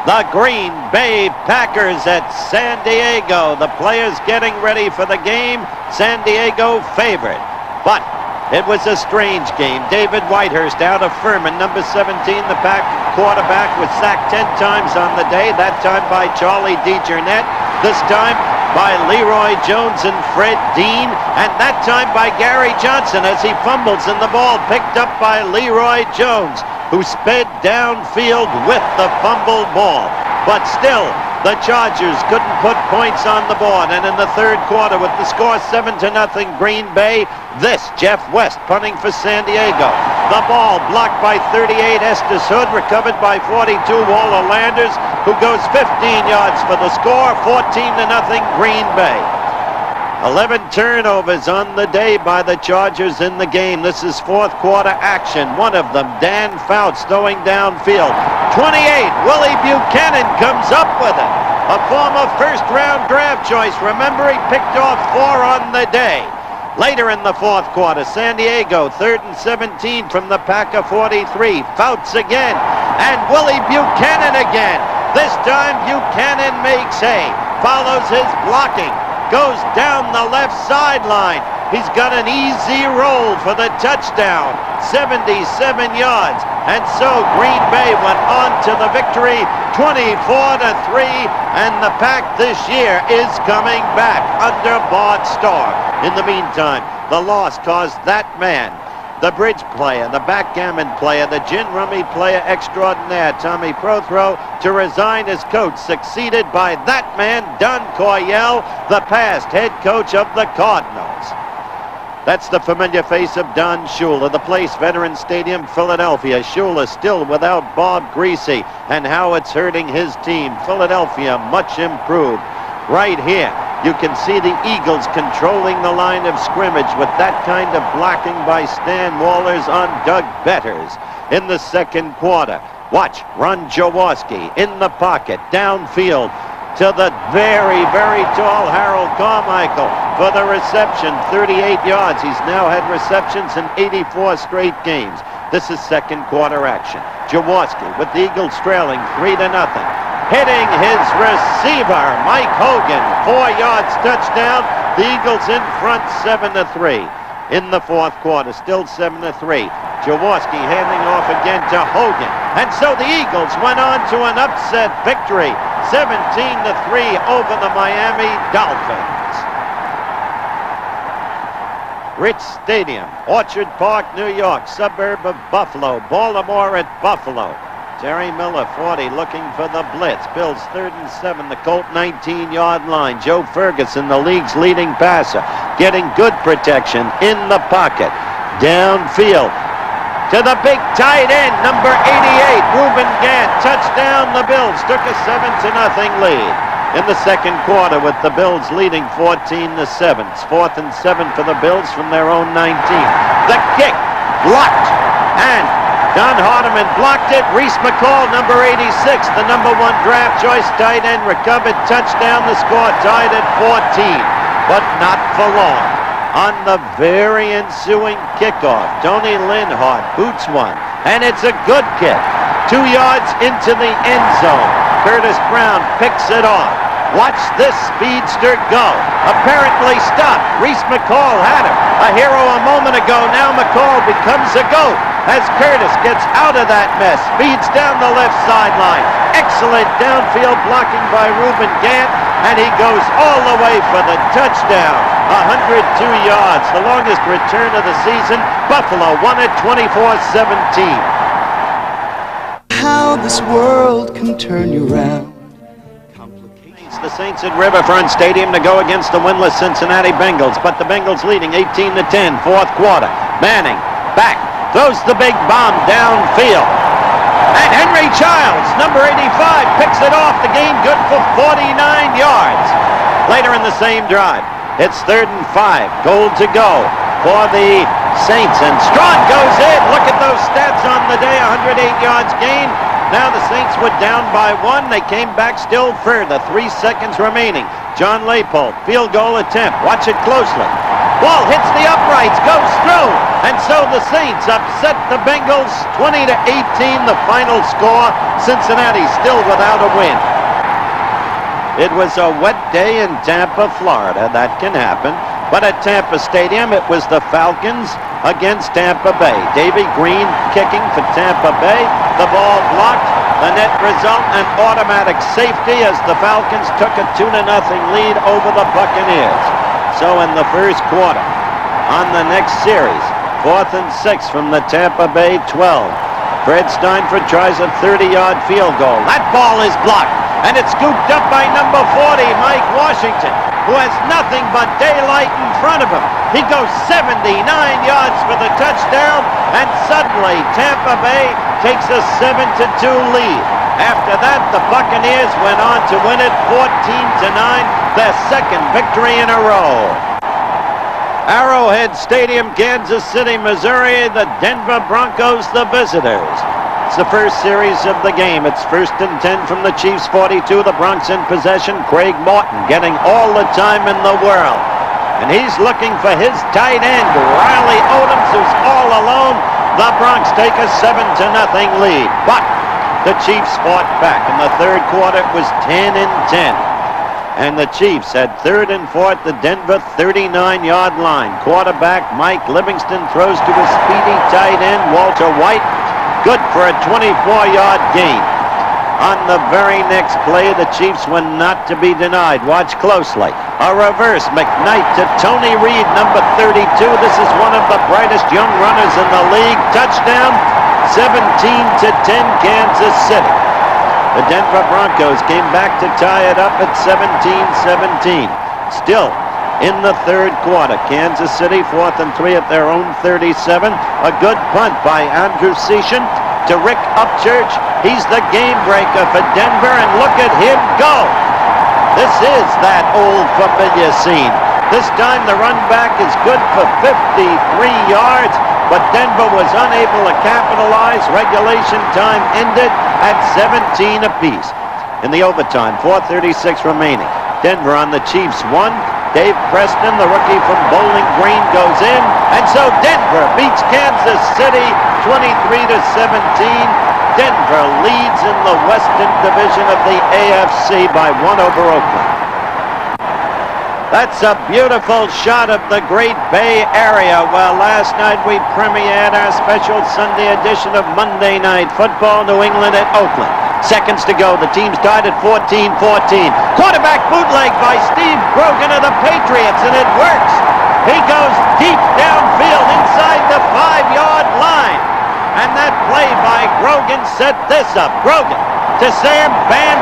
The Green Bay Packers at San Diego. The players getting ready for the game. San Diego favored. But it was a strange game. David Whitehurst out of Furman, number 17, the Pack quarterback, was sacked 10 times on the day, that time by Charlie DeJarnette, this time by Leroy Jones and Fred Dean, and that time by Gary Johnson as he fumbles in the ball, picked up by Leroy Jones, who sped downfield with the fumbled ball. But still, the Chargers couldn't put points on the board, and in the third quarter, with the score 7-0 Green Bay, this Jeff West punting for San Diego. The ball blocked by 38 Estes Hood, recovered by 42 Waller Landers, who goes 15 yards for the score, 14-0 Green Bay. 11 turnovers on the day by the Chargers in the game. This is fourth quarter action. One of them, Dan Fouts, throwing downfield. 28, Willie Buchanan comes up with it. A former first-round draft choice. Remember, he picked off 4 on the day. Later in the fourth quarter, San Diego, 3rd and 17 from the Packer 43. Fouts again, and Willie Buchanan again. This time, Buchanan makes hay, follows his blocking, goes down the left sideline. He's got an easy roll for the touchdown, 77 yards. And so Green Bay went on to the victory, 24-3, and the Pack this year is coming back under Bart Starr. In the meantime, the loss caused that man, the bridge player, the backgammon player, the gin rummy player extraordinaire, Tommy Prothro, to resign as coach, succeeded by that man, Don Coryell, the past head coach of the Cardinals. That's the familiar face of Don Shula, the Place Veterans Stadium, Philadelphia. Shula still without Bob Greasy, and how it's hurting his team. Philadelphia much improved. Right here, you can see the Eagles controlling the line of scrimmage with that kind of blocking by Stan Wallers on Doug Betters in the second quarter. Watch Ron Jaworski in the pocket, downfield to the very, very tall Harold Carmichael for the reception, 38 yards. He's now had receptions in 84 straight games. This is second quarter action. Jaworski with the Eagles trailing 3-0. Hitting his receiver, Mike Hogan, 4 yards touchdown. The Eagles in front, 7-3. In the fourth quarter, still 7-3. Jaworski handing off again to Hogan. And so the Eagles went on to an upset victory, 17-3 over the Miami Dolphins. Rich Stadium, Orchard Park, New York, suburb of Buffalo, Baltimore at Buffalo. Terry Miller, 40, looking for the blitz. Bills 3rd and 7, the Colt 19-yard line. Joe Ferguson, the league's leading passer, getting good protection in the pocket. Downfield to the big tight end, number 88, Reuben Gant. Touchdown, the Bills took a 7-0 lead in the second quarter with the Bills leading 14-7. It's 4th and 7 for the Bills from their own 19. The kick blocked, and Don Hardiman blocked it. Reese McCall, number 86, the number 1 draft choice tight end, recovered, touchdown. The score tied at 14, but not for long. On the very ensuing kickoff, Tony Linhart boots one, and it's a good kick. 2 yards into the end zone. Curtis Brown picks it off. Watch this speedster go. Apparently stopped. Reese McCall had him. A hero a moment ago. Now McCall becomes a GOAT as Curtis gets out of that mess. Speeds down the left sideline. Excellent downfield blocking by Reuben Gant. And he goes all the way for the touchdown. 102 yards. The longest return of the season. Buffalo won it 24-17. How this world can turn you around. The Saints at Riverfront Stadium to go against the winless Cincinnati Bengals, but the Bengals leading 18-10, fourth quarter. Manning back, throws the big bomb downfield. And Henry Childs, number 85, picks it off. The game good for 49 yards. Later in the same drive, it's 3rd and 5, goal to go for the Saints, and Strawn goes in. Look at those stats on the day, 108 yards gain. Now the Saints were down by 1. They came back still further. 3 seconds remaining. John Leipold, field goal attempt. Watch it closely. Ball hits the uprights, goes through. And so the Saints upset the Bengals 20-18, the final score. Cincinnati still without a win. It was a wet day in Tampa, Florida. That can happen. But at Tampa Stadium, it was the Falcons against Tampa Bay. Davy Green kicking for Tampa Bay. The ball blocked. The net result, an automatic safety as the Falcons took a 2-0 lead over the Buccaneers. So in the first quarter, on the next series, 4th and 6 from the Tampa Bay 12. Fred Steinfurt tries a 30-yard field goal. That ball is blocked. And it's scooped up by number 40, Mike Washington, who has nothing but daylight in front of him. He goes 79 yards for the touchdown, and suddenly Tampa Bay takes a 7-2 lead. After that, the Buccaneers went on to win it 14-9, their second victory in a row. Arrowhead Stadium, Kansas City, Missouri, the Denver Broncos, the visitors. It's the first series of the game. It's 1st and 10 from the Chiefs' 42. The Bronx in possession. Craig Morton getting all the time in the world. And he's looking for his tight end, Riley Odoms, who's all alone. The Bronx take a 7-0 lead. But the Chiefs fought back. In the third quarter, it was 10 and 10. And the Chiefs had 3rd and 4 at the Denver 39-yard line. Quarterback Mike Livingston throws to his speedy tight end, Walter White. Good for a 24-yard gain. On the very next play, the Chiefs were not to be denied. Watch closely. A reverse. McKnight to Tony Reed, number 32. This is one of the brightest young runners in the league. Touchdown, 17-10, Kansas City. The Denver Broncos came back to tie it up at 17-17. Still in the third quarter, Kansas City 4th and 3 at their own 37. A good punt by Andrew Seaton to Rick Upchurch. He's the game breaker for Denver, and look at him go. This is that old familiar scene. This time the run back is good for 53 yards, but Denver was unable to capitalize. Regulation time ended at 17 apiece. In the overtime, 4:36 remaining. Denver on the Chiefs 1. Dave Preston, the rookie from Bowling Green, goes in. And so Denver beats Kansas City 23-17. Denver leads in the Western Division of the AFC by 1 over Oakland. That's a beautiful shot of the Great Bay Area. Well, last night we premiered our special Sunday edition of Monday Night Football, New England at Oakland. Seconds to go. The team's tied at 14-14. Quarterback bootleg by Steve Grogan of the Patriots, and it works. He goes deep downfield inside the 5-yard line. And that play by Grogan set this up. Grogan to Sam Van